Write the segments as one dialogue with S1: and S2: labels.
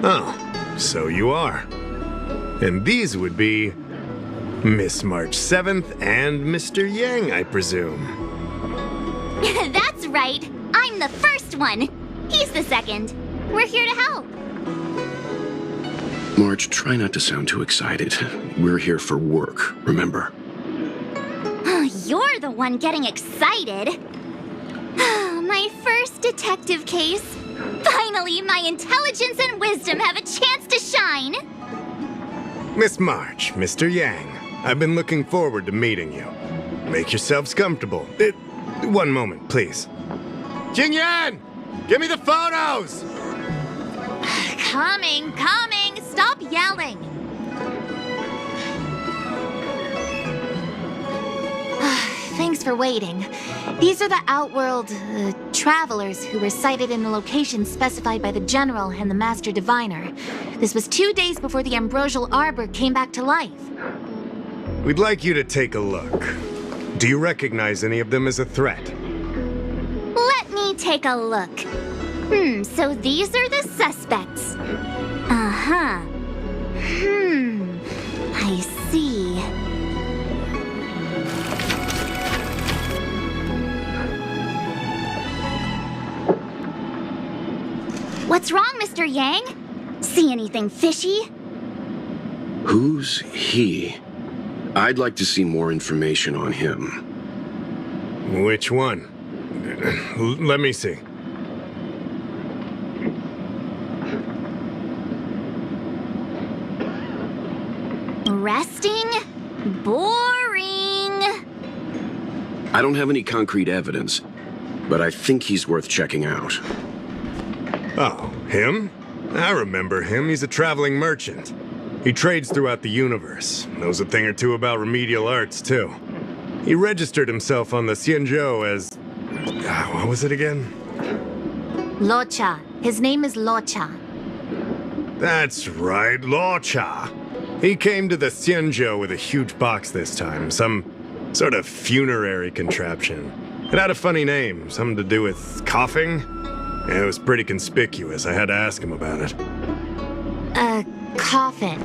S1: Oh, so you are. And these would be Miss March 7th and Mr. Yang, I presume.
S2: That's right. I'm the first one. He's the second. We're here to help.
S3: March, try not to sound too excited. We're here for work, remember?
S2: You're the one getting excited. My first detective case. Finally, my intelligence and wisdom have a chance to shine.
S1: Miss March, Mr. Yang, I've been looking forward to meeting you. Make yourselves comfortable. One moment, please. Jingyan! Give me the photos!
S2: Coming. Stop yelling. Thanks for waiting. These are the Outworld travelers who were sighted in the location specified by the General and the Master Diviner. This was 2 days before the Ambrosial Arbor came back to life.
S1: We'd like you to take a look. Do you recognize any of them as a threat?
S2: Let me take a look. So these are the suspects. Uh-huh. I see. What's wrong, Mr. Yang? See anything fishy?
S3: Who's he? I'd like to see more information on him.
S1: Which one? Let me see.
S2: Resting? Boring.
S3: I don't have any concrete evidence, but I think he's worth checking out.
S1: Oh, him? I remember him. He's a traveling merchant. He trades throughout the universe. Knows a thing or two about remedial arts, too. He registered himself on the Xianzhou as... what was it again?
S2: Luocha. His name is Luocha.
S1: That's right, Luocha. He came to the Xianzhou with a huge box this time. Some sort of funerary contraption. It had a funny name. Something to do with coughing? It was pretty conspicuous. I had to ask him about it.
S2: A coffin.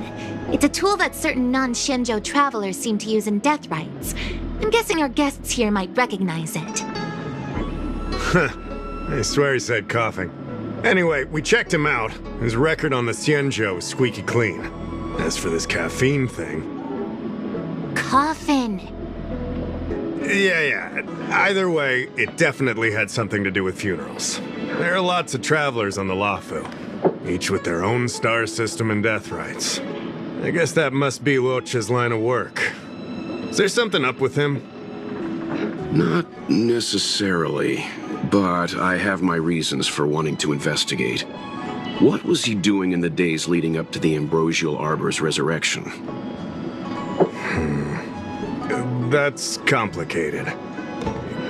S2: It's a tool that certain non-Xianzhou travelers seem to use in death rites. I'm guessing our guests here might recognize it.
S1: I swear he said coughing. Anyway, we checked him out. His record on the Xianzhou is squeaky clean. As for this caffeine thing...
S2: Coffin.
S1: Yeah. Either way, it definitely had something to do with funerals. There are lots of travelers on the Luofu, each with their own star system and death rites. I guess that must be Luocha's line of work. Is there something up with him?
S3: Not necessarily, but I have my reasons for wanting to investigate. What was he doing in the days leading up to the Ambrosial Arbor's resurrection?
S1: That's complicated.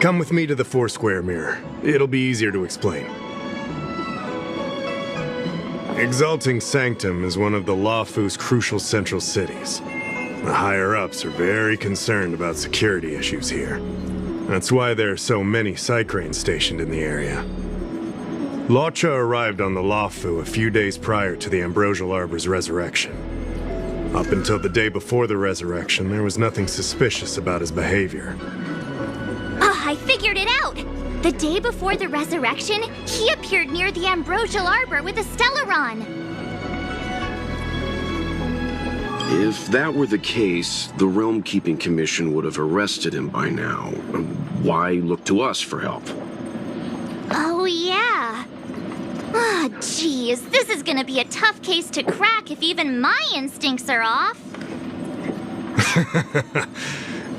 S1: Come with me to the Four-Square Mirror. It'll be easier to explain. Exalting Sanctum is one of the Luofu's crucial central cities. The higher-ups are very concerned about security issues here. That's why there are so many Psycranes stationed in the area. Luocha arrived on the Luofu a few days prior to the Ambrosial Arbor's resurrection. Up until the day before the resurrection, there was nothing suspicious about his behavior.
S2: I figured it out! The day before the resurrection, he appeared near the Ambrosial Arbor with a Stellaron.
S3: If that were the case, the Realm Keeping Commission would have arrested him by now. Why look to us for help?
S2: Oh, yeah. Geez, this is gonna be a tough case to crack if even my instincts are off.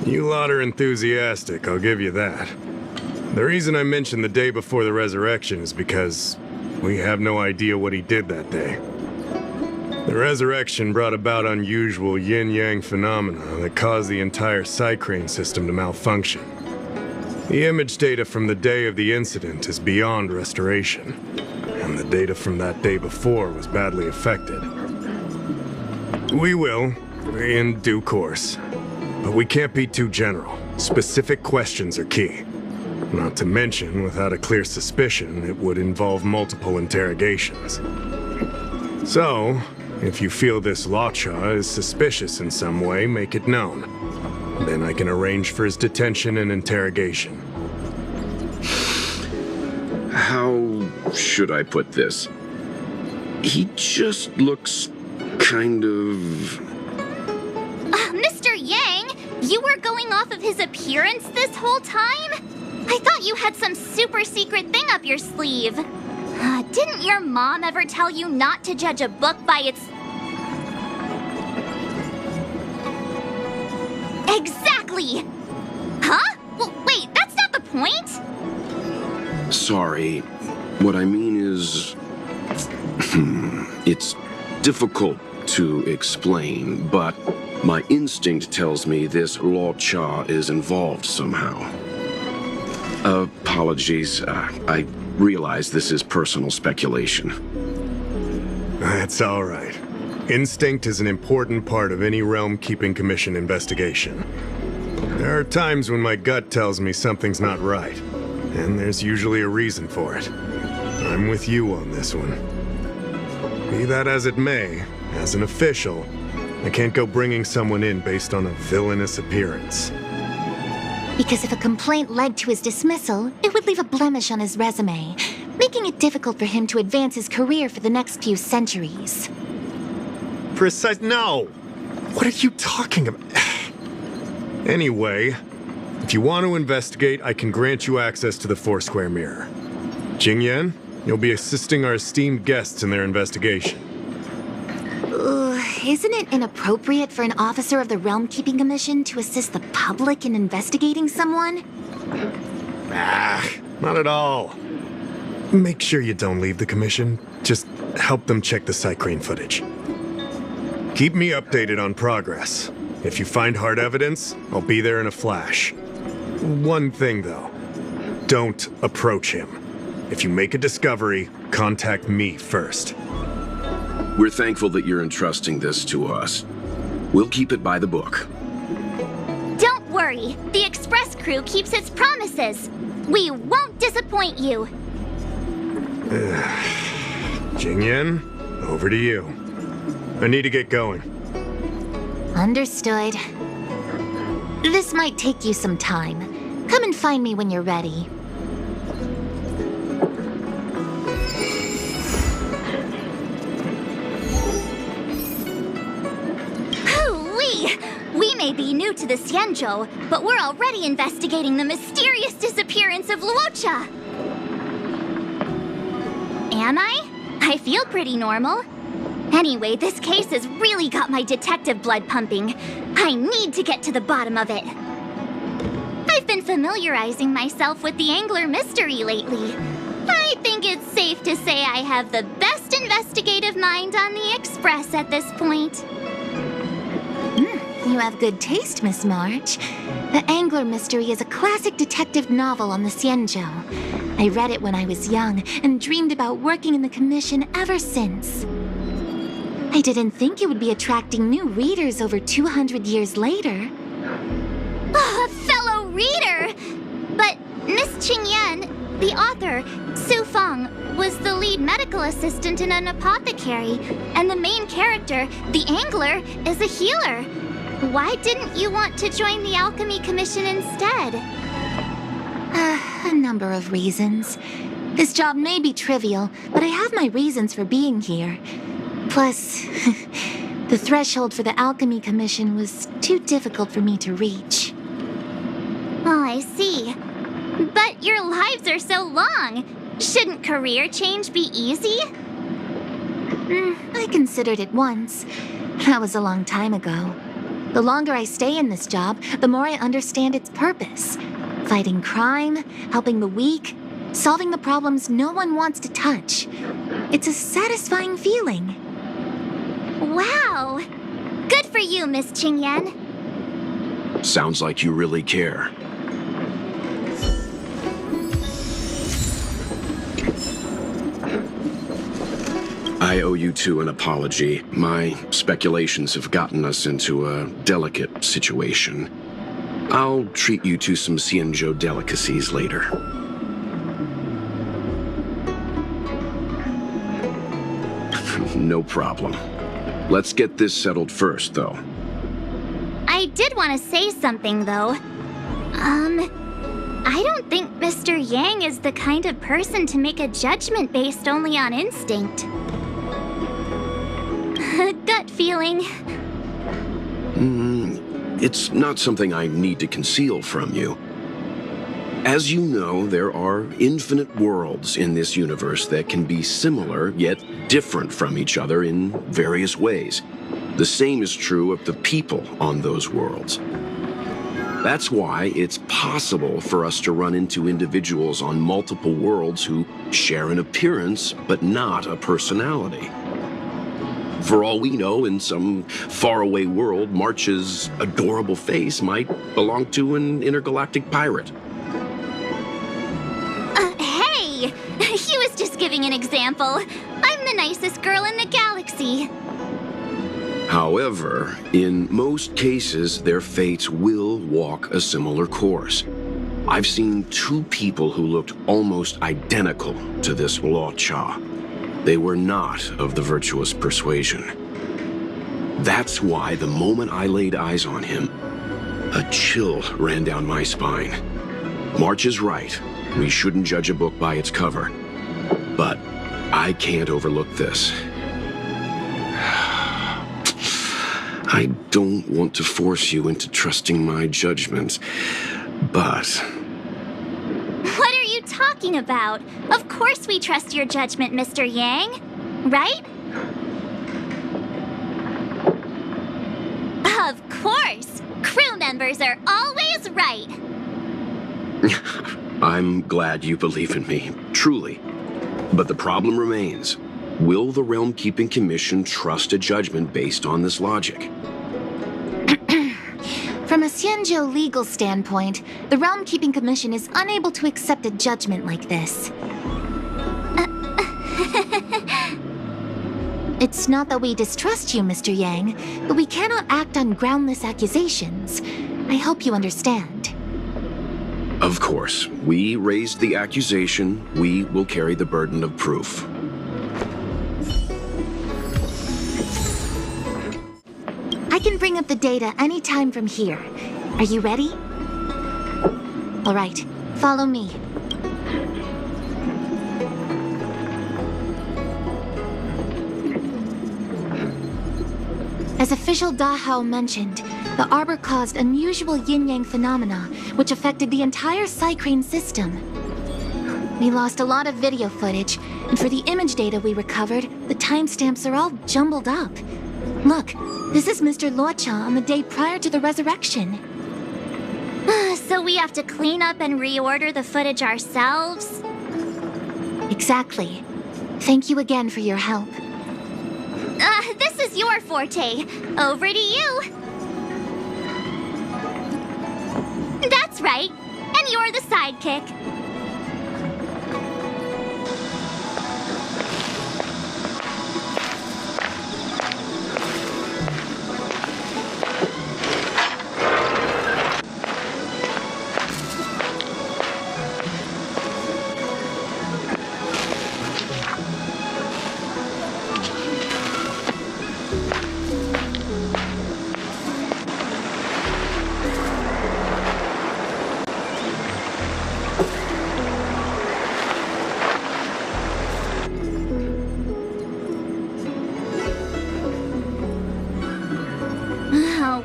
S1: You lot are enthusiastic, I'll give you that. The reason I mentioned the day before the resurrection is because we have no idea what he did that day. The resurrection brought about unusual yin-yang phenomena that caused the entire Psycrane system to malfunction. The image data from the day of the incident is beyond restoration, and the data from that day before was badly affected. We will, in due course, but we can't be too general. Specific questions are key. Not to mention, without a clear suspicion, it would involve multiple interrogations. So, if you feel this Luocha is suspicious in some way, make it known. Then I can arrange for his detention and interrogation.
S3: How should I put this? He just looks kind of...
S4: Mr. Yang, you were going off of his appearance this whole time? I thought you had some super secret thing up your sleeve. Didn't your mom ever tell you not to judge a book by its... Exactly! Huh? Well, wait, that's not the point!
S3: Sorry. What I mean is... it's difficult to explain, but my instinct tells me this Luocha is involved somehow. Apologies. I realize this is personal speculation.
S1: That's all right. Instinct is an important part of any Realm Keeping Commission investigation. There are times when my gut tells me something's not right, and there's usually a reason for it. I'm with you on this one. Be that as it may, as an official, I can't go bringing someone in based on a villainous appearance.
S2: Because if a complaint led to his dismissal, it would leave a blemish on his resume, making it difficult for him to advance his career for the next few centuries.
S1: No! What are you talking about? Anyway, if you want to investigate, I can grant you access to the Foursquare Mirror. Jingyan, you'll be assisting our esteemed guests in their investigation.
S2: Isn't it inappropriate for an officer of the Realm Keeping Commission to assist the public in investigating someone?
S1: Not at all. Make sure you don't leave the commission. Just help them check the Cycrane footage. Keep me updated on progress. If you find hard evidence, I'll be there in a flash. One thing, though. Don't approach him. If you make a discovery, contact me first.
S3: We're thankful that you're entrusting this to us. We'll keep it by the book.
S4: Don't worry, the Express crew keeps its promises. We won't disappoint you.
S1: Jingyan, over to you. I need to get going.
S2: Understood. This might take you some time. Come and find me when you're ready.
S4: We may be new to the Xianzhou, but we're already investigating the mysterious disappearance of Luocha. Am I? I feel pretty normal. Anyway, this case has really got my detective blood pumping. I need to get to the bottom of it. I've been familiarizing myself with the Angler mystery lately. I think it's safe to say I have the best investigative mind on the Express at this point.
S2: You have good taste, Miss March. The Angler Mystery is a classic detective novel on the Xianzhou. I read it when I was young and dreamed about working in the commission ever since. I didn't think it would be attracting new readers over 200 years later.
S4: A fellow reader! But Miss Qingyan, the author, Su Feng, was the lead medical assistant in an apothecary, and the main character, the Angler, is a healer. Why didn't you want to join the Alchemy Commission instead?
S2: A number of reasons. This job may be trivial, but I have my reasons for being here. Plus, the threshold for the Alchemy Commission was too difficult for me to reach.
S4: Oh, I see. But your lives are so long. Shouldn't career change be easy?
S2: I considered it once. That was a long time ago. The longer I stay in this job, the more I understand its purpose. Fighting crime, helping the weak, solving the problems no one wants to touch. It's a satisfying feeling.
S4: Wow! Good for you, Miss Qingyan.
S3: Sounds like you really care. I owe you two an apology. My speculations have gotten us into a delicate situation. I'll treat you to some Xianzhou delicacies later. no problem. Let's get this settled first, though.
S4: I did want to say something, though. I don't think Mr. Yang is the kind of person to make a judgment based only on instinct. Gut feeling.
S3: It's not something I need to conceal from you. As you know, there are infinite worlds in this universe that can be similar, yet different from each other in various ways. The same is true of the people on those worlds. That's why it's possible for us to run into individuals on multiple worlds who share an appearance, but not a personality. For all we know, in some faraway world, March's adorable face might belong to an intergalactic pirate.
S4: Hey! He was just giving an example. I'm the nicest girl in the galaxy.
S3: However, in most cases, their fates will walk a similar course. I've seen two people who looked almost identical to this Luocha. They were not of the virtuous persuasion. That's why the moment I laid eyes on him, a chill ran down my spine. March is right. We shouldn't judge a book by its cover. But I can't overlook this. I don't want to force you into trusting my judgment, but...
S4: What are you talking about? Of course we trust your judgment, Mr. Yang. Right? Of course! Crew members are always right!
S3: I'm glad you believe in me, truly. But the problem remains. Will the Realm Keeping Commission trust a judgment based on this logic?
S2: From a Xianzhou legal standpoint, the Realm Keeping Commission is unable to accept a judgment like this. It's not that we distrust you, Mr. Yang, but we cannot act on groundless accusations. I hope you understand.
S3: Of course. We raised the accusation. We will carry the burden of proof.
S2: I can bring up the data anytime from here. Are you ready? All right, follow me. As official Dahao mentioned, the Arbor caused unusual yin-yang phenomena, which affected the entire Psycrane system. We lost a lot of video footage, and for the image data we recovered, the timestamps are all jumbled up. Look, this is Mr. Luocha on the day prior to the resurrection.
S4: So we have to clean up and reorder the footage ourselves?
S2: Exactly. Thank you again for your help.
S4: This is your forte. Over to you. That's right. And you're the sidekick.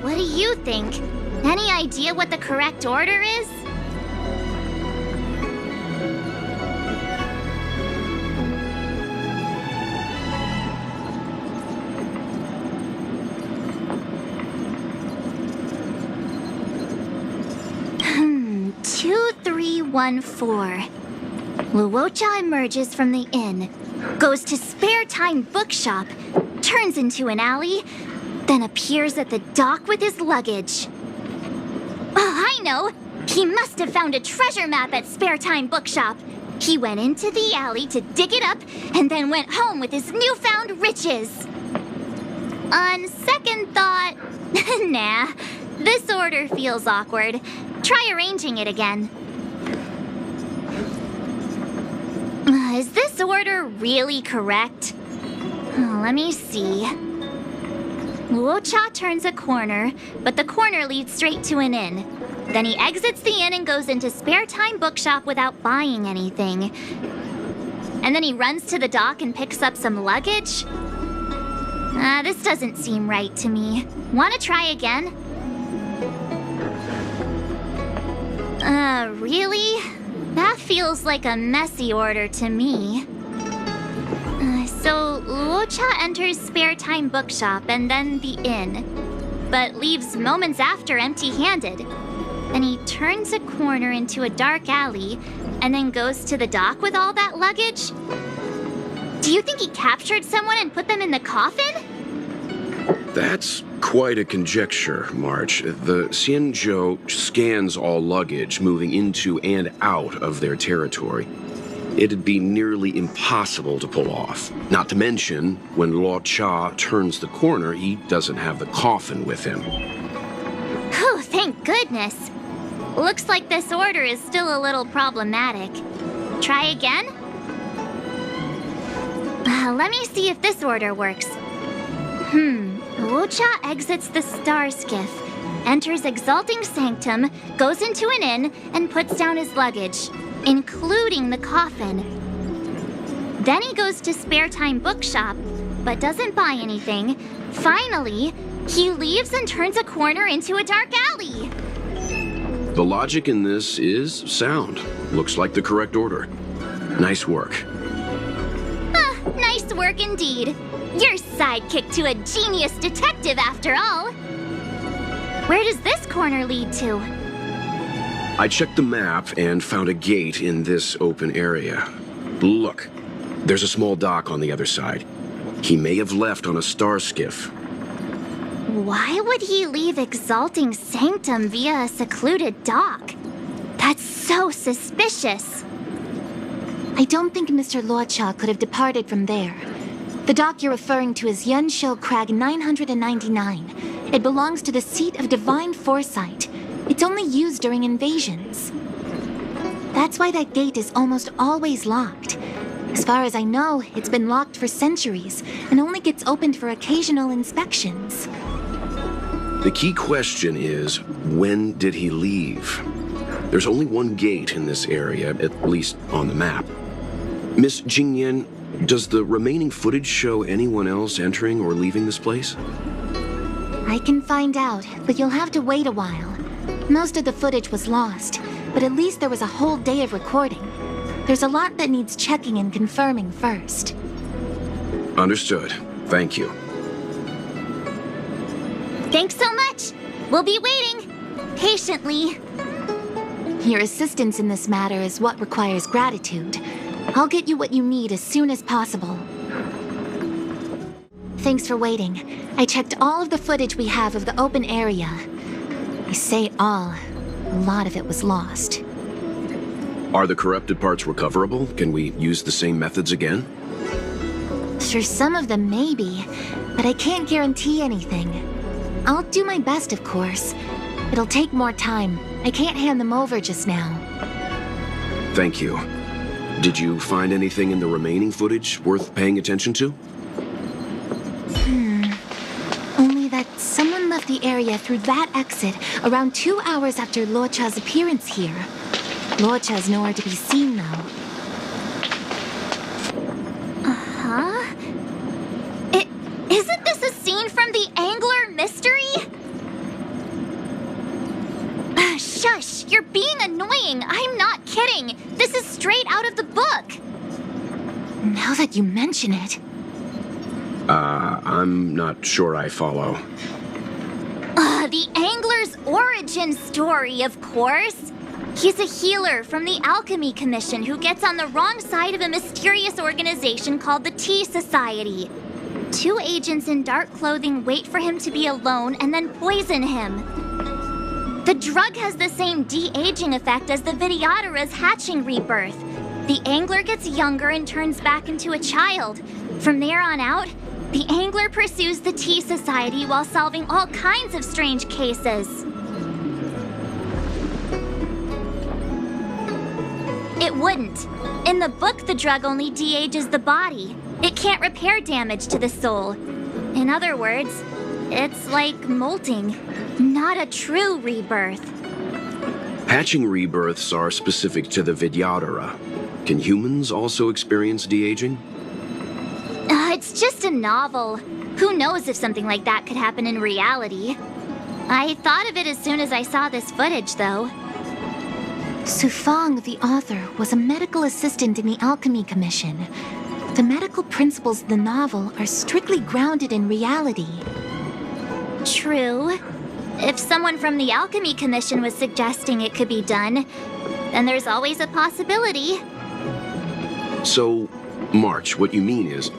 S4: What do you think? Any idea what the correct order is? Hmm, 2314. Luocha emerges from the inn, goes to Spare Time Bookshop, turns into an alley, then appears at the dock with his luggage. Oh, I know! He must have found a treasure map at Spare Time Bookshop. He went into the alley to dig it up, and then went home with his newfound riches. On second thought, nah, this order feels awkward. Try arranging it again. Is this order really correct? Let me see. Luocha turns a corner, but the corner leads straight to an inn. Then he exits the inn and goes into Spare Time Bookshop without buying anything. And then he runs to the dock and picks up some luggage? This doesn't seem right to me. Wanna try again? Really? That feels like a messy order to me. So Luocha enters Spare Time Bookshop and then the inn, but leaves moments after empty-handed. Then he turns a corner into a dark alley and then goes to the dock with all that luggage? Do you think he captured someone and put them in the coffin?
S3: That's quite a conjecture, March. The Xianzhou scans all luggage moving into and out of their territory. It'd be nearly impossible to pull off. Not to mention, when Luocha turns the corner, he doesn't have the coffin with him.
S4: Oh, thank goodness. Looks like this order is still a little problematic. Try again? Let me see if this order works. Luocha exits the Star Skiff, enters Exalting Sanctum, goes into an inn, and puts down his luggage, including the coffin. Then he goes to Spare Time Bookshop, but doesn't buy anything. Finally, he leaves and turns a corner into a dark alley.
S3: The logic in this is sound. Looks like the correct order. Nice work.
S4: Nice work indeed. You're sidekick to a genius detective after all. Where does this corner lead to?
S3: I checked the map and found a gate in this open area. Look, there's a small dock on the other side. He may have left on a star skiff.
S4: Why would he leave Exalting Sanctum via a secluded dock? That's so suspicious.
S2: I don't think Mr. Luocha could have departed from there. The dock you're referring to is Yunshou Crag 999. It belongs to the seat of divine foresight. It's only used during invasions. That's why that gate is almost always locked. As far as I know, it's been locked for centuries and only gets opened for occasional inspections.
S3: The key question is, when did he leave? There's only one gate in this area, at least on the map. Miss Jingyan, does the remaining footage show anyone else entering or leaving this place?
S2: I can find out, but you'll have to wait a while. Most of the footage was lost, but at least there was a whole day of recording. There's a lot that needs checking and confirming first.
S3: Understood. Thank you.
S4: Thanks so much. We'll be waiting. Patiently.
S2: Your assistance in this matter is what requires gratitude. I'll get you what you need as soon as possible. Thanks for waiting. I checked all of the footage we have of the open area. I say all. A lot of it was lost.
S3: Are the corrupted parts recoverable? Can we use the same methods again?
S2: For some of them, maybe. But I can't guarantee anything. I'll do my best, of course. It'll take more time. I can't hand them over just now.
S3: Thank you. Did you find anything in the remaining footage worth paying attention to?
S2: Only that someone left the area through that exit around 2 hours after Luocha's appearance here. Luocha's nowhere to be seen, though.
S4: Isn't this a scene from the Angler mystery? Shush! You're being annoying! I'm not kidding! This is straight out of the book!
S2: Now that you mention it...
S3: I'm not sure I follow.
S4: The Angler's origin story, of course! He's a healer from the Alchemy Commission who gets on the wrong side of a mysterious organization called the Tea Society. 2 agents in dark clothing wait for him to be alone and then poison him. The drug has the same de-aging effect as the Vidyadhara's hatching rebirth. The Angler gets younger and turns back into a child. From there on out, the Angler pursues the Tea Society while solving all kinds of strange cases. It wouldn't. In the book, the drug only de-ages the body. It can't repair damage to the soul. In other words, it's like molting, not a true rebirth.
S3: Hatching rebirths are specific to the Vidyadhara. Can humans also experience de-aging?
S4: It's just a novel. Who knows if something like that could happen in reality? I thought of it as soon as I saw this footage, though.
S2: Sufang, the author, was a medical assistant in the Alchemy Commission. The medical principles of the novel are strictly grounded in reality.
S4: True. If someone from the Alchemy Commission was suggesting it could be done, then there's always a possibility.
S3: So, March, what you mean is,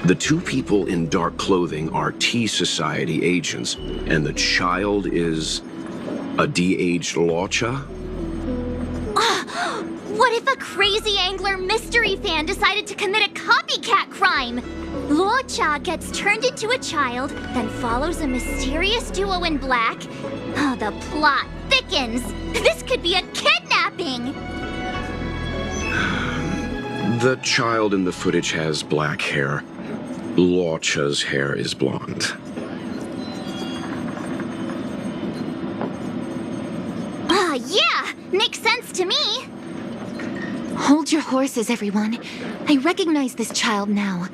S3: the two people in dark clothing are Tea Society agents, and the child is a de-aged Luocha?
S4: What if a crazy angler mystery fan decided to commit a copycat crime? Luocha gets turned into a child, then follows a mysterious duo in black. Oh, the plot thickens. This could be a kidnapping!
S3: The child in the footage has black hair. Luocha's hair is blonde.
S4: Yeah! Makes sense to me!
S2: Hold your horses, everyone. I recognize this child now.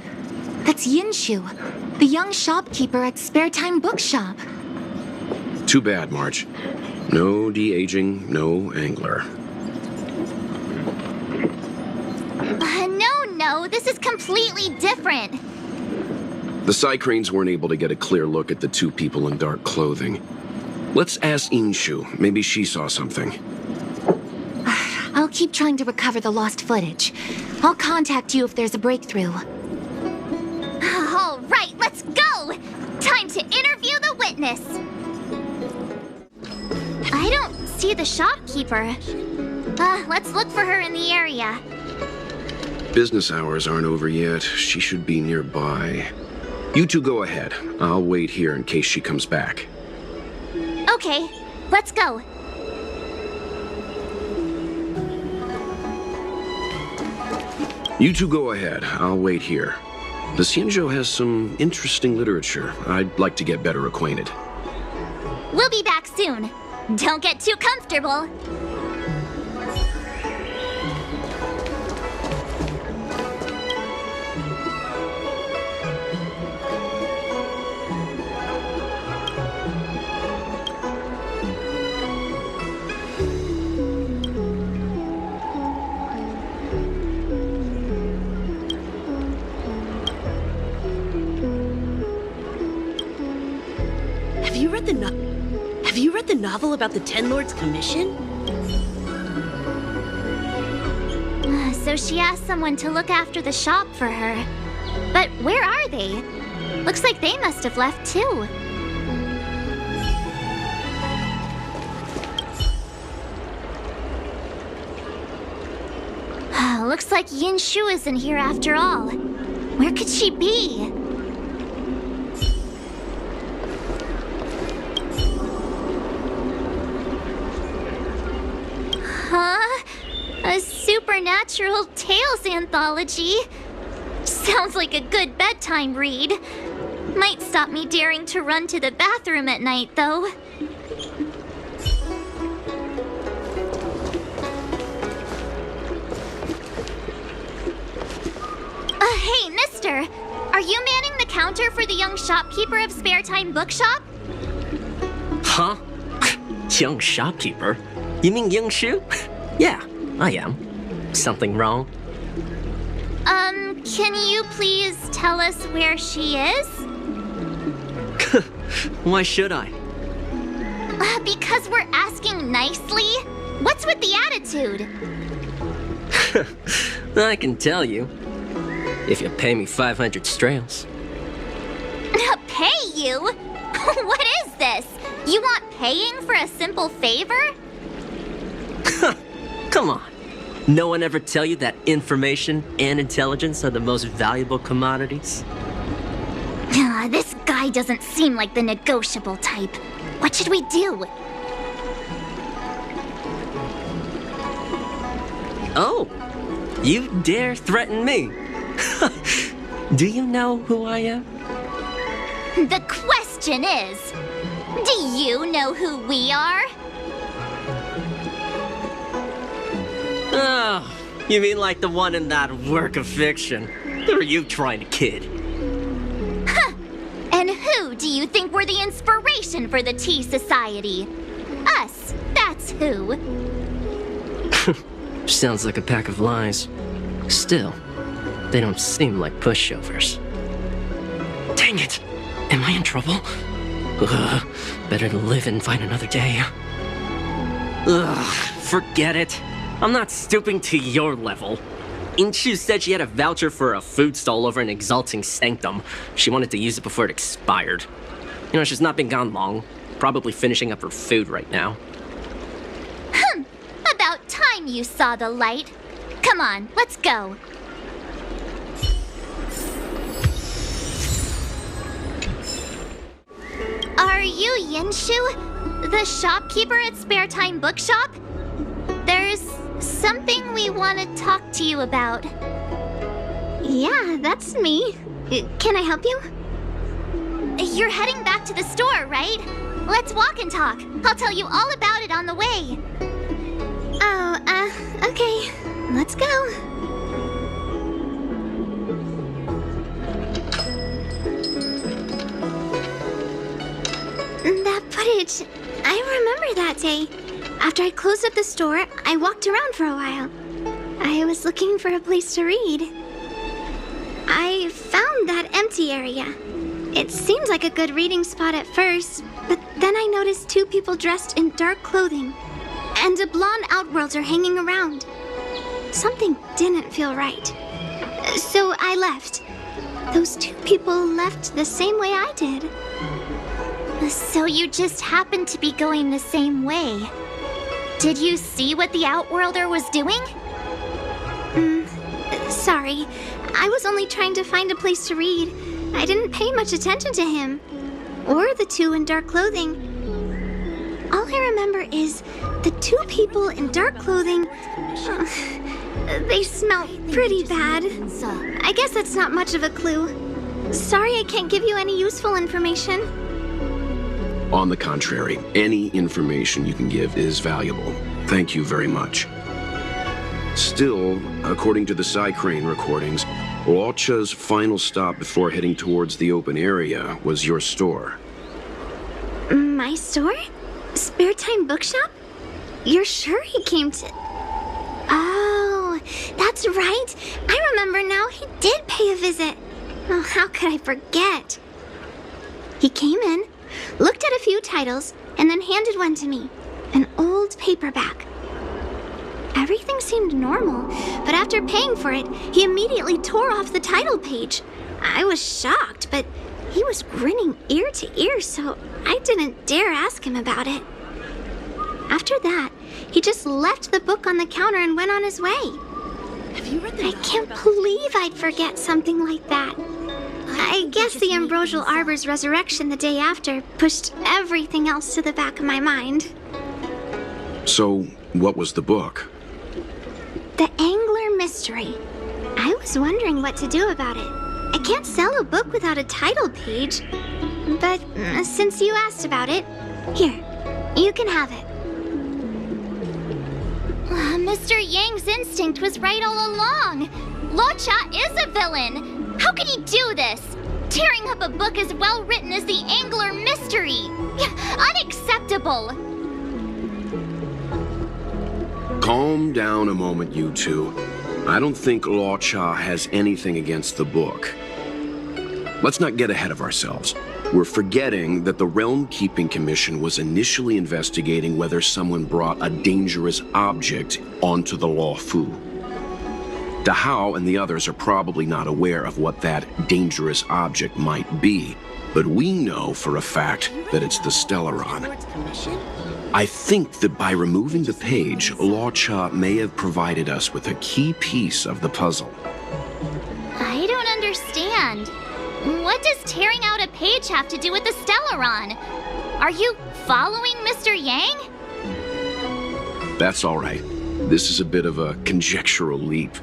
S2: That's Yinshu, the young shopkeeper at Spare Time Bookshop.
S3: Too bad, March. No de-aging, no angler.
S4: No, this is completely different.
S3: The Psycranes weren't able to get a clear look at the two people in dark clothing. Let's ask Inshu. Maybe she saw something.
S2: I'll keep trying to recover the lost footage. I'll contact you if there's a breakthrough.
S4: All right, let's go! Time to interview the witness. I don't see the shopkeeper. Let's look for her in the area.
S3: Business hours aren't over yet. She should be nearby. You two go ahead. I'll wait here in case she comes back.
S4: Okay, let's go.
S3: You two go ahead. I'll wait here. The Xianzhou has some interesting literature. I'd like to get better acquainted.
S4: We'll be back soon. Don't get too comfortable.
S5: Have you read the novel about the Ten Lords Commission?
S4: So she asked someone to look after the shop for her. But where are they? Looks like they must have left too. Looks like Yinshu isn't here after all. Where could she be? Huh? A supernatural tales anthology? Sounds like a good bedtime read. Might stop me daring to run to the bathroom at night, though. Hey, mister! Are you manning the counter for the young shopkeeper of Spare Time Bookshop?
S6: Huh? Young shopkeeper? You mean Youngshu? Yeah, I am. Something wrong?
S4: Can you please tell us where she is?
S6: Why should I?
S4: Because we're asking nicely. What's with the attitude?
S6: I can tell you. If you pay me 500 strails.
S4: Pay you? What is this? You want paying for a simple favor?
S6: Come on. No one ever tell you that information and intelligence are the most valuable commodities?
S4: This guy doesn't seem like the negotiable type. What should we do?
S6: Oh, you dare threaten me? Do you know who I am?
S4: The question is, do you know who we are?
S6: Oh, you mean like the one in that work of fiction? Who are you trying to kid?
S4: And who do you think were the inspiration for the Tea Society? Us, that's who.
S6: Sounds like a pack of lies. Still, they don't seem like pushovers. Dang it! Am I in trouble? Ugh, better to live and find another day. Ugh, forget it. I'm not stooping to your level. Inchu said she had a voucher for a food stall over in Exalting Sanctum. She wanted to use it before it expired. You know, she's not been gone long. Probably finishing up her food right now.
S4: About time you saw the light. Come on, let's go. Are you Yinshu, the shopkeeper at Spare Time Bookshop? There's something we want to talk to you about. Yeah, that's me. Can I help you? You're heading back to the store, right? Let's walk and talk. I'll tell you all about it on the way. Oh, okay. Let's go. That footage, I remember that day. After I closed up the store, I walked around for a while. I was looking for a place to read. I found that empty area. It seemed like a good reading spot at first, but then I noticed two people dressed in dark clothing, and a blonde Outworlder hanging around. Something didn't feel right. So I left. Those two people left the same way I did. So you just happened to be going the same way. Did you see what the Outworlder was doing? Sorry. I was only trying to find a place to read. I didn't pay much attention to him. Or the two in dark clothing. All I remember is the two people in dark clothing. They smell pretty bad. I guess that's not much of a clue. Sorry I can't give you any useful information.
S3: On the contrary, any information you can give is valuable. Thank you very much. Still, according to the Crane recordings, Luocha's final stop before heading towards the open area was your store.
S4: My store? Spare Time Bookshop? You're sure he came to... Oh, that's right. I remember now. He did pay a visit. Oh, how could I forget? He came in, looked at a few titles, and then handed one to me. An old paperback. Everything seemed normal, but after paying for it, he immediately tore off the title page. I was shocked, but he was grinning ear to ear, so I didn't dare ask him about it. After that, he just left the book on the counter and went on his way.
S5: Have you read the
S4: I can't believe I'd forget something like that. I guess the Ambrosial Arbor's resurrection the day after pushed everything else to the back of my mind.
S3: So, what was the book?
S4: The Angler Mystery. I was wondering what to do about it. I can't sell a book without a title page. But since you asked about it, here, you can have it. Mr. Yang's instinct was right all along. Luocha is a villain. How can he do this? Tearing up a book as well written as the Angler Mystery. Unacceptable.
S3: Calm down a moment, you two. I don't think Luocha has anything against the book. Let's not get ahead of ourselves. We're forgetting that the Realm Keeping Commission was initially investigating whether someone brought a dangerous object onto the Luofu. Dahao and the others are probably not aware of what that dangerous object might be, but we know for a fact that it's the Stellaron. I think that by removing the page, Luocha may have provided us with a key piece of the puzzle.
S4: I don't understand. What does tearing out a page have to do with the Stellaron? Are you following Mr. Yang?
S3: That's all right. This is a bit of a conjectural leap.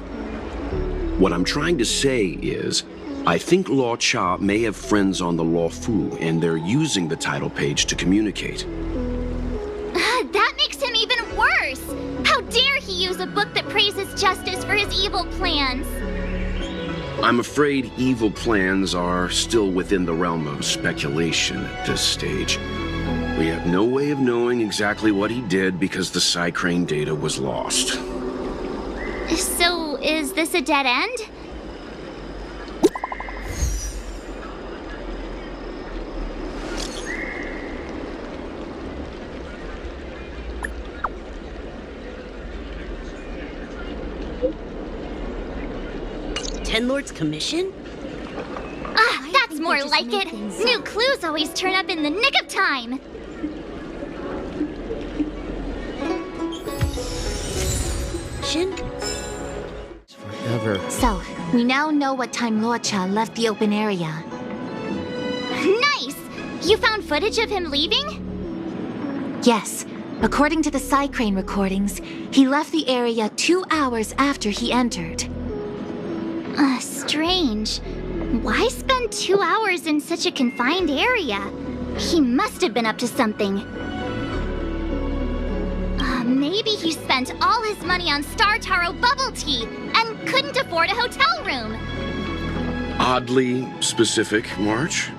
S3: What I'm trying to say is, I think Luocha may have friends on the Luofu, and they're using the title page to communicate.
S4: That makes him even worse! How dare he use a book that praises justice for his evil plans?
S3: I'm afraid evil plans are still within the realm of speculation at this stage. We have no way of knowing exactly what he did because the Psycrane data was lost.
S4: So, is this a dead end?
S5: Ten Lord's commission?
S4: Ah, that's more like it! New clues always turn up in the nick of time!
S6: Forever.
S2: So, we now know what time Luocha left the open area.
S4: Nice! You found footage of him leaving?
S2: Yes, according to the Psycrane recordings, he left the area 2 hours after he entered.
S4: Strange. Why spend 2 hours in such a confined area? He must have been up to something. Maybe he spent all his money on Star Taro bubble tea and couldn't afford a hotel room.
S3: Oddly specific, March.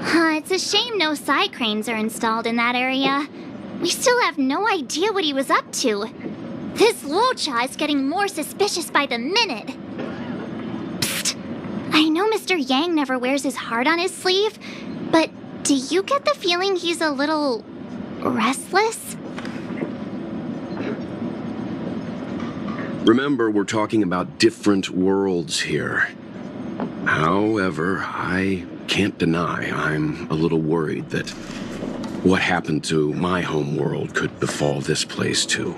S4: It's a shame no Psycranes are installed in that area. We still have no idea what he was up to. This Luocha is getting more suspicious by the minute. Psst. I know Mr. Yang never wears his heart on his sleeve, but do you get the feeling he's a little restless?
S3: Remember, we're talking about different worlds here. However, I can't deny I'm a little worried that what happened to my home world could befall this place too.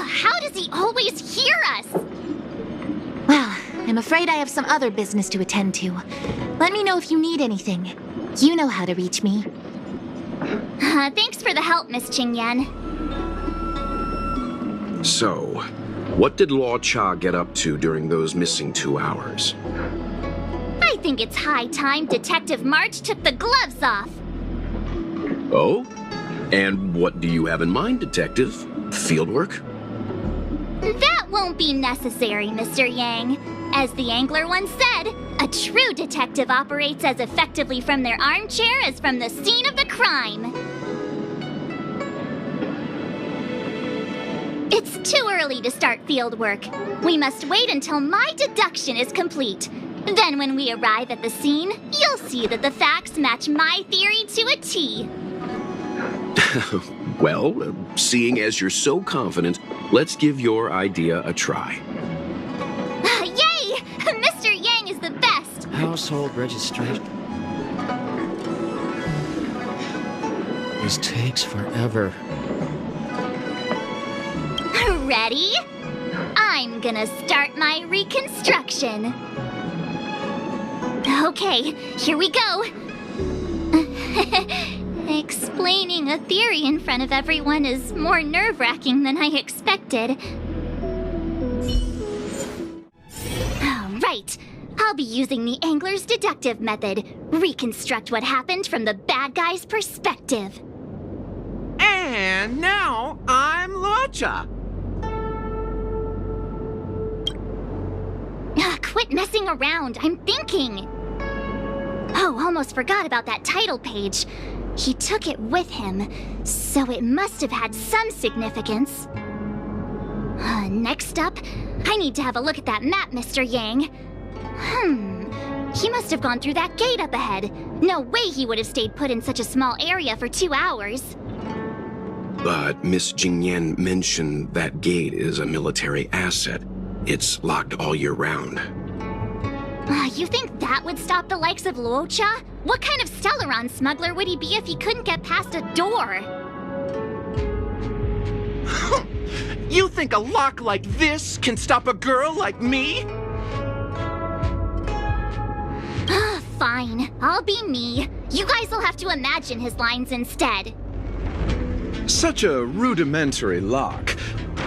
S4: How does he always hear us?
S2: Well, I'm afraid I have some other business to attend to. Let me know if you need anything. You know how to reach me.
S4: Thanks for the help, Miss Qingyan.
S3: So, what did Luocha get up to during those missing 2 hours?
S4: I think it's high time Detective March took the gloves off.
S3: Oh? And what do you have in mind, Detective? Fieldwork?
S4: That won't be necessary, Mr. Yang. As the angler once said, a true detective operates as effectively from their armchair as from the scene of the crime. It's too early to start field work. We must wait until my deduction is complete. Then when we arrive at the scene, you'll see that the facts match my theory to a T.
S3: Well, seeing as you're so confident, let's give your idea a try.
S4: Yay! Mr. Yang is the best!
S6: Household registration. This takes forever.
S4: Ready? I'm gonna start my reconstruction. Okay, here we go. Explaining a theory in front of everyone is more nerve-wracking than I expected. Right. I'll be using the angler's deductive method. Reconstruct what happened from the bad guy's perspective.
S7: And now I'm Luocha.
S4: Quit messing around. I'm thinking. Oh, almost forgot about that title page. He took it with him, so it must have had some significance. Next up, I need to have a look at that map, Mr. Yang. He must have gone through that gate up ahead. No way he would have stayed put in such a small area for 2 hours.
S3: But Miss Jingyan mentioned that gate is a military asset. It's locked all year round.
S4: You think that would stop the likes of Luocha? What kind of Stellaron smuggler would he be if he couldn't get past a door?
S7: You think a lock like this can stop a girl like me?
S4: Fine, I'll be me. You guys will have to imagine his lines instead.
S8: Such a rudimentary lock.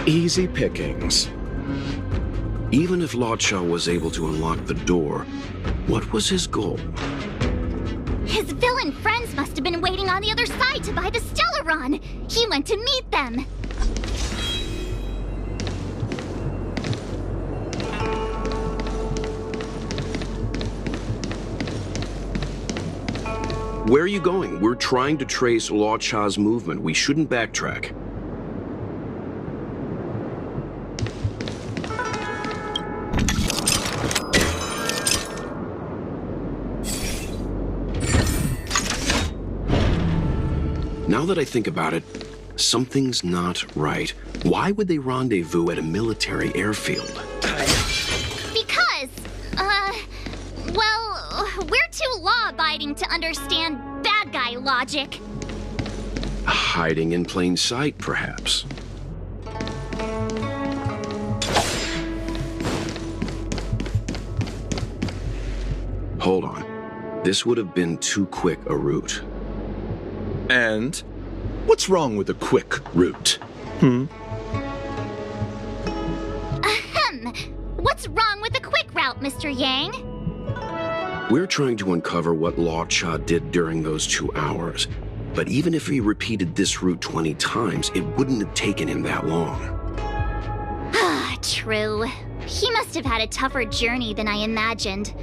S8: Easy pickings.
S3: Even if Luocha was able to unlock the door, what was his goal?
S4: His villain friends must have been waiting on the other side to buy the Stellaron. He went to meet them.
S3: Where are you going? We're trying to trace Luocha's movement. We shouldn't backtrack. Now that I think about it, something's not right. Why would they rendezvous at a military airfield?
S4: Because, well, we're too law-abiding to understand bad guy logic.
S3: Hiding in plain sight, perhaps. Hold on. This would have been too quick a route.
S8: And what's wrong with a quick route?
S4: Ahem. What's wrong with the quick route, Mr. Yang?
S3: We're trying to uncover what Luocha did during those 2 hours. But even if he repeated this route 20 times, it wouldn't have taken him that long.
S4: Ah, true. He must have had a tougher journey than I imagined.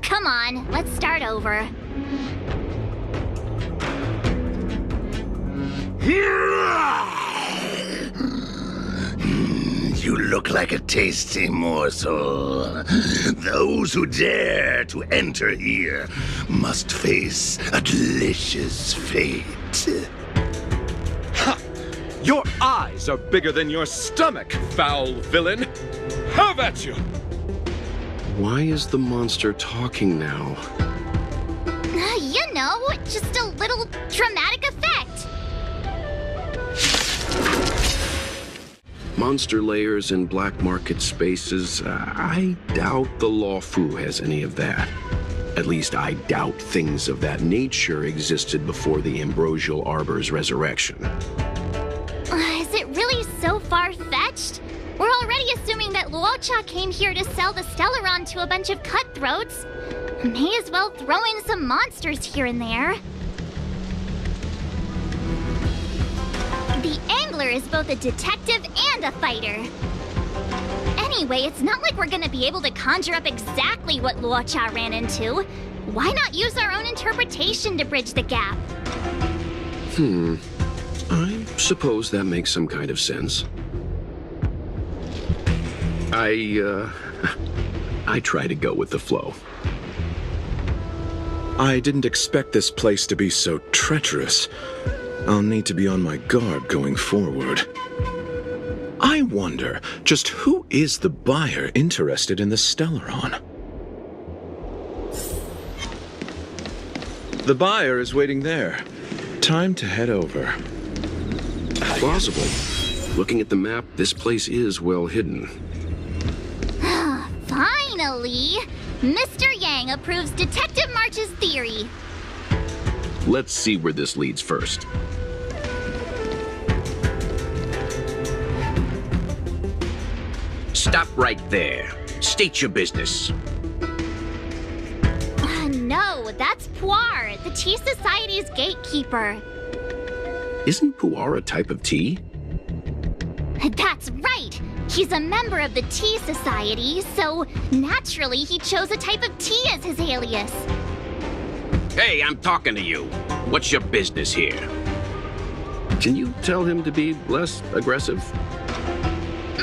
S4: Come on, let's start over.
S9: You look like a tasty morsel. Those who dare to enter here must face a delicious fate.
S8: Ha! Your eyes are bigger than your stomach, foul villain! Have at you!
S3: Why is the monster talking now?
S4: You know, just a little dramatic effect.
S3: Monster layers in black market spaces, I doubt the Law Fu has any of that. At least I doubt things of that nature existed before the Ambrosial Arbor's resurrection.
S4: Is it really so far-fetched? We're already assuming that Luocha came here to sell the Stellaron to a bunch of cutthroats. May as well throw in some monsters here and there. The Angler is both a detective and a fighter. Anyway, it's not like we're gonna be able to conjure up exactly what Luocha ran into. Why not use our own interpretation to bridge the gap?
S3: I suppose that makes some kind of sense. I try to go with the flow.
S8: I didn't expect this place to be so treacherous. I'll need to be on my guard going forward. I wonder, just who is the buyer interested in the Stellaron? The buyer is waiting there. Time to head over.
S3: Plausible. Looking at the map, this place is well hidden.
S4: Finally! Mr. Yang approves Detective March's theory.
S3: Let's see where this leads first.
S10: Stop right there. State your business.
S4: No, that's Puar, the Tea Society's gatekeeper.
S3: Isn't pu'er a type of tea?
S4: That's right! He's a member of the Tea Society, so naturally he chose a type of tea as his alias.
S10: Hey, I'm talking to you. What's your business here?
S3: Can you tell him to be less aggressive?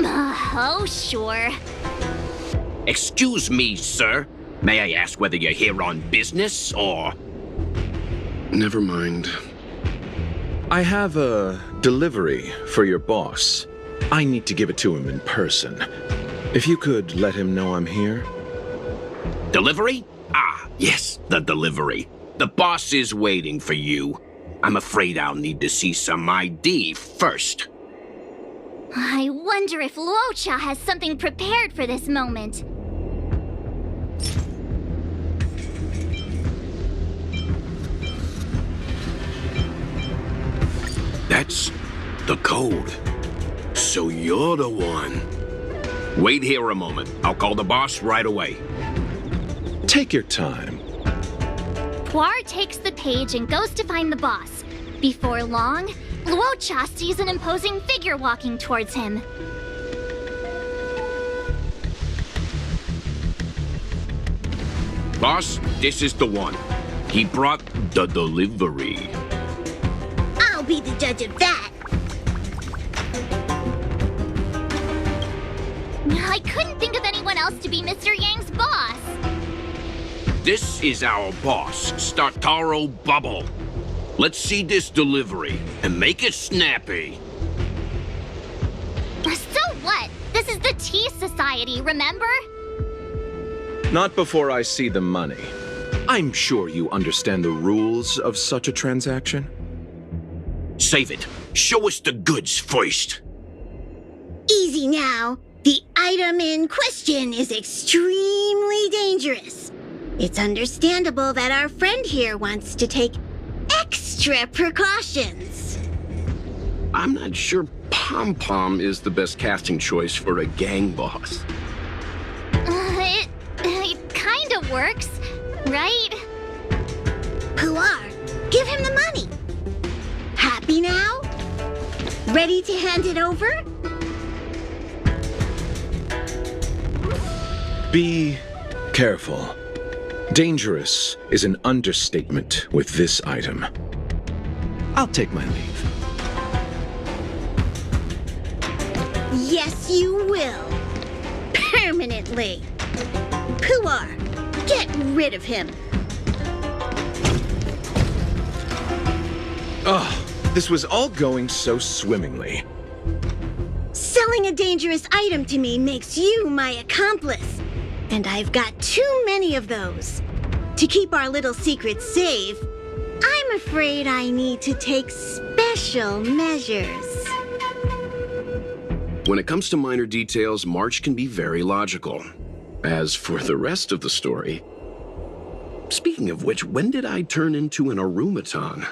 S4: Oh, sure.
S10: Excuse me, sir. May I ask whether you're here on business, or...
S3: Never mind.
S8: I have a delivery for your boss. I need to give it to him in person. If you could let him know I'm here.
S10: Delivery? Ah, yes, the delivery. The boss is waiting for you. I'm afraid I'll need to see some ID first.
S4: I wonder if Luocha has something prepared for this moment.
S3: That's the code. So you're the one.
S10: Wait here a moment. I'll call the boss right away.
S8: Take your time.
S4: Puar takes the page and goes to find the boss. Before long, Luocha sees an imposing figure walking towards him.
S10: Boss, this is the one. He brought the delivery.
S11: I'll be the judge of that.
S4: I couldn't think of anyone else to be Mr. Yang's boss.
S10: This is our boss, Startaro Bubble. Let's see this delivery and make it snappy.
S4: So what? This is the Tea Society, remember?
S8: Not before I see the money. I'm sure you understand the rules of such a transaction.
S10: Save it. Show us the goods first.
S11: Easy now. The item in question is extremely dangerous. It's understandable that our friend here wants to take extra precautions.
S3: I'm not sure Pom Pom is the best casting choice for a gang boss.
S4: It kind of works, right?
S11: Puar, give him the money. Happy now? Ready to hand it over?
S8: Be careful. Dangerous is an understatement with this item. I'll take my leave.
S11: Yes, you will. Permanently. Puar, get rid of him.
S8: This was all going so swimmingly.
S11: Selling a dangerous item to me makes you my accomplice. And I've got too many of those. To keep our little secret safe, I'm afraid I need to take special measures.
S3: When it comes to minor details, March can be very logical. As for the rest of the story... Speaking of which, when did I turn into an Arumaton?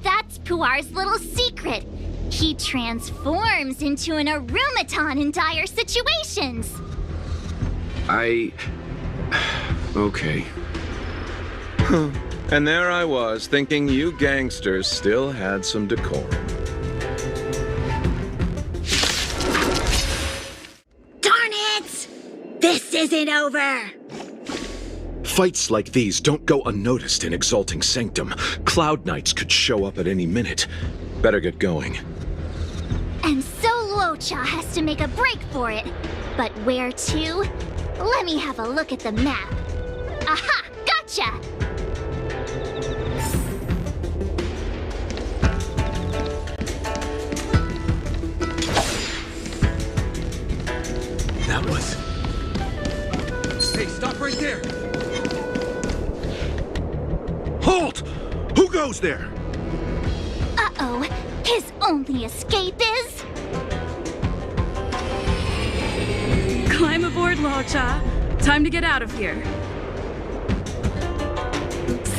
S4: That's Puar's little secret. He transforms into an Arumaton in dire situations.
S3: Okay.
S8: And there I was, thinking you gangsters still had some decorum.
S11: Darn it! This isn't over!
S8: Fights like these don't go unnoticed in Exalting Sanctum. Cloud Knights could show up at any minute. Better get going.
S4: And so Luocha has to make a break for it. But where to? Let me have a look at the map. Aha! Gotcha!
S1: That was... Hey, stop right there!
S9: Halt! Who goes there?
S4: Uh-oh. His only escape is...
S12: Climb aboard, Luocha. Time to get out of here.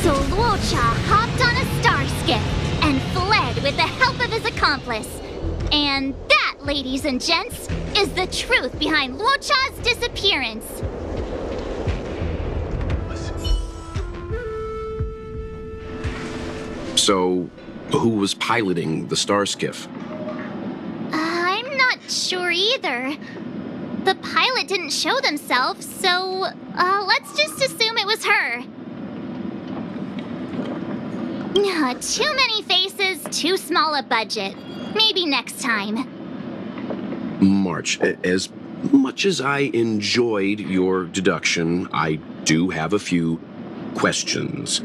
S4: So Luocha hopped on a star skiff and fled with the help of his accomplice. And that, ladies and gents, is the truth behind Luocha's disappearance.
S3: So, who was piloting the star skiff?
S4: I'm not sure either. The pilot didn't show themselves, so let's just assume it was her. Too many faces, too small a budget. Maybe next time.
S3: March, as much as I enjoyed your deduction, I do have a few questions.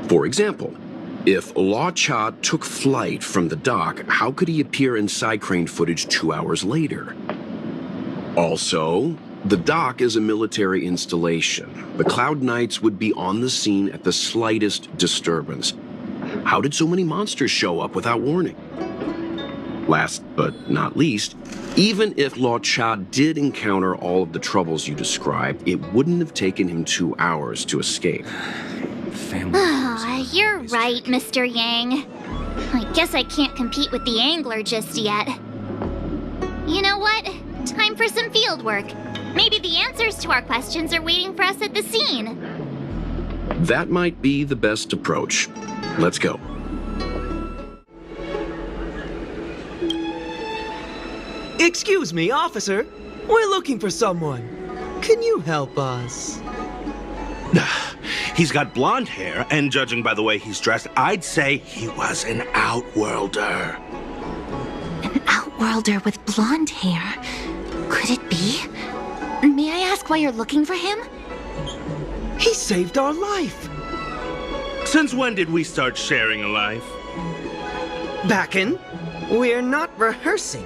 S3: For example, if Luocha took flight from the dock, how could he appear in side crane footage 2 hours later? Also, the dock is a military installation. The Cloud Knights would be on the scene at the slightest disturbance. How did so many monsters show up without warning? Last but not least, even if Luocha did encounter all of the troubles you described, it wouldn't have taken him 2 hours to escape.
S4: You're right, Mr. Yang. I guess I can't compete with the angler just yet. You know what? Time for some field work. Maybe the answers to our questions are waiting for us at the scene.
S3: That might be the best approach. Let's go.
S13: Excuse me, officer. We're looking for someone. Can you help us?
S9: He's got blonde hair, and judging by the way he's dressed, I'd say he was an Outworlder.
S2: An Outworlder with blonde hair? Could it be? May I ask why you're looking for him?
S13: He saved our life.
S9: Since when did we start sharing a life?
S13: Backen, we're not rehearsing.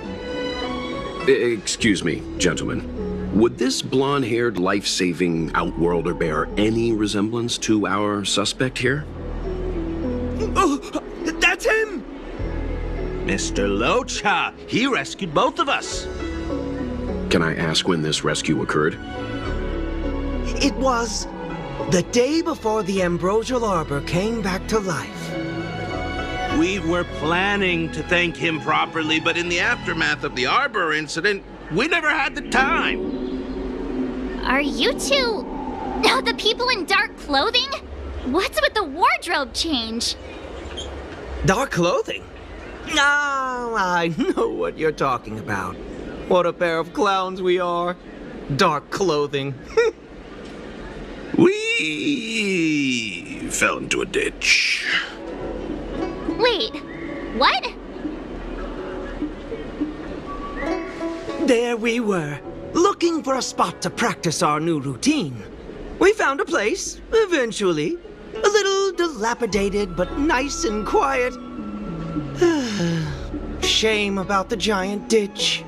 S3: Excuse me, gentlemen. Would this blonde-haired, life-saving Outworlder bear any resemblance to our suspect here?
S13: Oh, that's him!
S9: Mr. Luocha, he rescued both of us.
S3: Can I ask when this rescue occurred?
S13: It was the day before the Ambrosial Arbor came back to life.
S9: We were planning to thank him properly, but in the aftermath of the Arbor incident, we never had the time.
S4: Are you two... the people in dark clothing? What's with the wardrobe change?
S13: Dark clothing? Ah, I know what you're talking about. What a pair of clowns we are. Dark clothing.
S9: We fell into a ditch.
S4: Wait, what?
S13: There we were, looking for a spot to practice our new routine. We found a place, eventually. A little dilapidated, but nice and quiet. Shame about the giant ditch.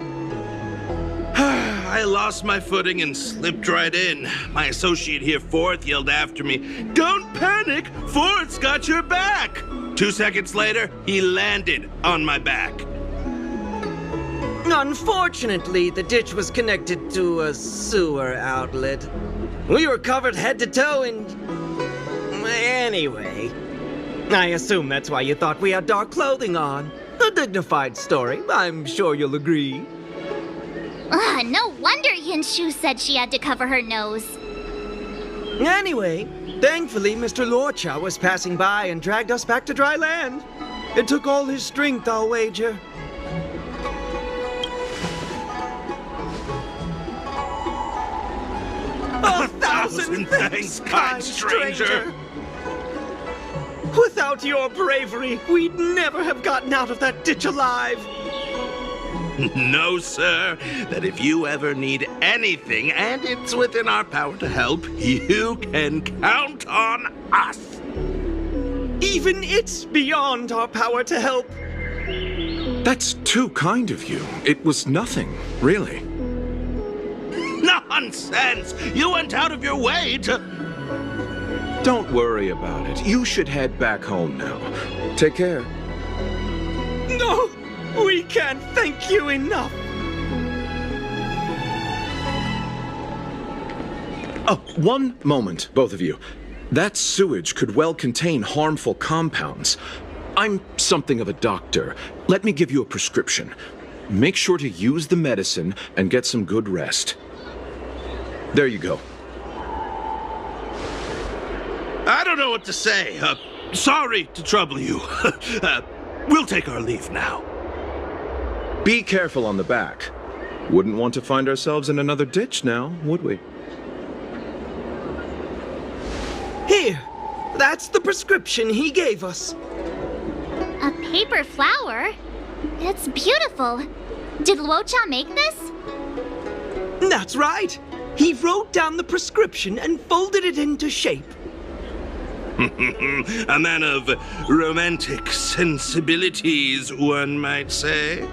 S9: I lost my footing and slipped right in. My associate here, Fourth, yelled after me, "Don't panic! Fourth's got your back!" 2 seconds later, he landed on my back.
S13: Unfortunately, the ditch was connected to a sewer outlet. We were covered head to toe in... Anyway, I assume that's why you thought we had dark clothing on. A dignified story, I'm sure you'll agree.
S4: No wonder Yinshu said she had to cover her nose.
S13: Anyway, thankfully Mr. Luocha was passing by and dragged us back to dry land. It took all his strength, I'll wager. 1,000 thanks, kind stranger! Without your bravery, we'd never have gotten out of that ditch alive.
S9: No, sir. That if you ever need anything, and it's within our power to help, you can count on us.
S13: Even it's beyond our power to help.
S8: That's too kind of you. It was nothing, really.
S9: Nonsense! You went out of your way to...
S8: Don't worry about it. You should head back home now. Take care.
S13: No! We can't thank you enough!
S8: Oh, one moment, both of you. That sewage could well contain harmful compounds. I'm something of a doctor. Let me give you a prescription. Make sure to use the medicine and get some good rest. There you go.
S9: I don't know what to say. Sorry to trouble you. We'll take our leave now.
S8: Be careful on the back. Wouldn't want to find ourselves in another ditch now, would we?
S13: Here, that's the prescription he gave us.
S4: A paper flower? It's beautiful. Did Luocha make this?
S13: That's right. He wrote down the prescription and folded it into shape.
S9: A man of romantic sensibilities, one might say.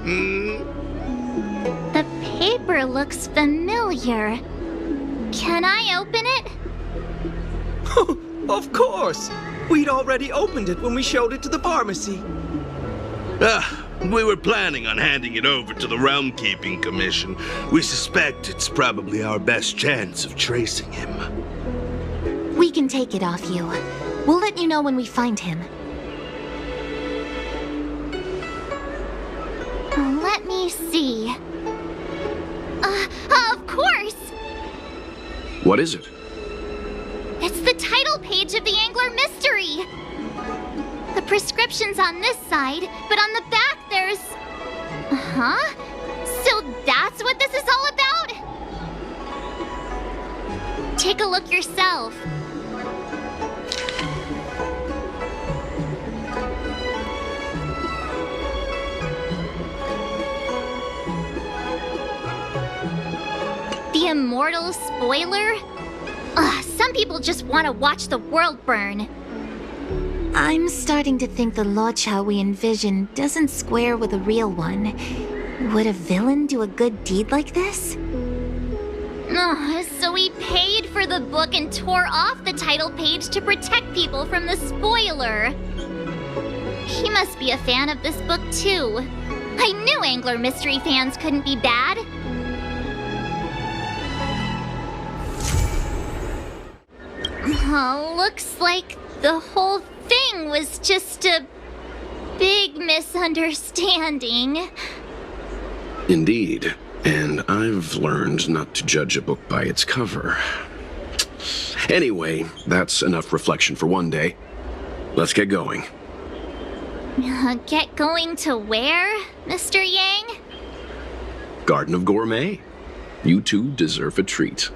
S4: The paper looks familiar. Can I open it?
S13: Of course! We'd already opened it when we showed it to the pharmacy.
S9: We were planning on handing it over to the Realm Keeping Commission. We suspect it's probably our best chance of tracing him.
S2: We can take it off you. We'll let you know when we find him.
S4: Let me see.
S3: What is it?
S4: It's the title page of the Angler Mystery. The prescription's on this side, but on the back there's... Huh? So that's what this is all about? Take a look yourself. The immortal spoiler? Ugh, some people just want to watch the world burn.
S2: I'm starting to think the Luocha we envision doesn't square with a real one. Would a villain do a good deed like this?
S4: Ugh, so he paid for the book and tore off the title page to protect people from the spoiler. He must be a fan of this book too. I knew Angler Mystery fans couldn't be bad. Looks like the whole thing was just a big misunderstanding.
S3: Indeed. And I've learned not to judge a book by its cover. Anyway, that's enough reflection for one day. Let's get going.
S4: Get going to where, Mr. Yang?
S3: Garden of Gourmet. You two deserve a treat.